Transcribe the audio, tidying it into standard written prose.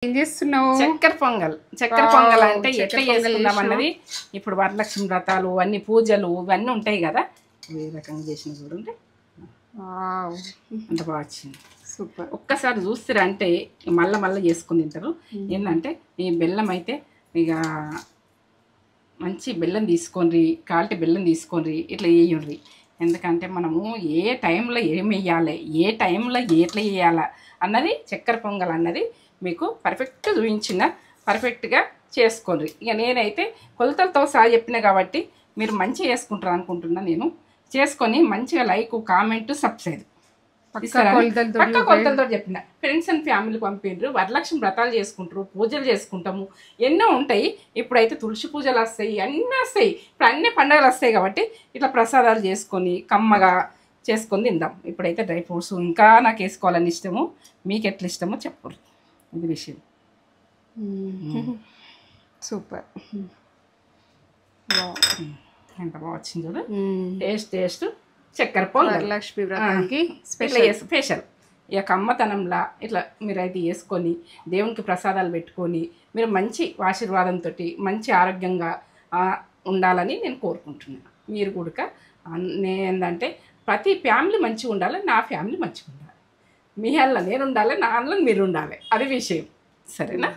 ఏం చేస్తున్నావు? చక్కెర పొంగల్ అంటే ఎట్లా చేసుకుందాం అన్నది. ఇప్పుడు వరలక్ష్మి వ్రతాలు అన్ని పూజలు ఇవన్నీ ఉంటాయి కదా, ఏ రకంగా చేసిన చూడండి అంత బాగా వచ్చింది. సూపర్. ఒక్కసారి చూస్తారా అంటే మళ్ళీ చేసుకుని తింటారు. ఏంటంటే ఈ బెల్లం అయితే ఇక మంచి బెల్లం తీసుకోండి, క్వాలిటీ బెల్లం తీసుకోండి, ఇట్లా వేయండి. ఎందుకంటే మనము ఏ టైంలో ఏమి వేయాలి, ఏ టైంలో ఎట్లా వేయాలా అన్నది చక్కెర పొంగల్ అన్నది మీకు పర్ఫెక్ట్ చూపించిన, పర్ఫెక్ట్గా చేసుకోండి. ఇక నేనైతే కొలతలతో సహా చెప్పిన కాబట్టి మీరు మంచిగా చేసుకుంటారు అనుకుంటున్నా. నేను చేసుకొని మంచిగా లైక్, కామెంట్, సబ్స్క్రైబ్ పక్క కొలతలతో చెప్పిన. ఫ్రెండ్స్ అండ్ ఫ్యామిలీకి పంపిండ్రు. వరలక్ష్మి వ్రతాలు చేసుకుంటారు, పూజలు చేసుకుంటాము, ఎన్నో ఉంటాయి. ఇప్పుడైతే తులసి పూజలు వస్తాయి, అన్నీ వస్తాయి. ఇప్పుడు అన్ని పండుగలు వస్తాయి కాబట్టి ఇట్లా ప్రసాదాలు చేసుకొని కమ్మగా చేసుకొని తిందాం. ఇప్పుడైతే డ్రై ఫ్రూట్స్ ఇంకా నాకు వేసుకోవాలని ఇష్టము, మీకు ఎట్లా ఇష్టమో చెప్పరు. ఇది విషయం. సూపర్. ఎంత బాగా వచ్చింది చూడు. టేస్ట్ చక్కెర పొంగల్ వరలక్ష్మి వ్రతానికి స్పెషల్. ఇక కమ్మతనంలా ఇట్లా మీరైతే వేసుకొని దేవునికి ప్రసాదాలు పెట్టుకొని మీరు మంచి ఆశీర్వాదంతో మంచి ఆరోగ్యంగా ఉండాలని నేను కోరుకుంటున్నాను. మీరు కూడా ఏంటంటే ప్రతి ఫ్యామిలీ మంచిగా ఉండాలి, నా ఫ్యామిలీ మంచిగా ఉండాలి, మీ అల్ల నేను ఉండాలి, నా అల్ల మీరు ఉండాలి, అది విషయం. సరేనా?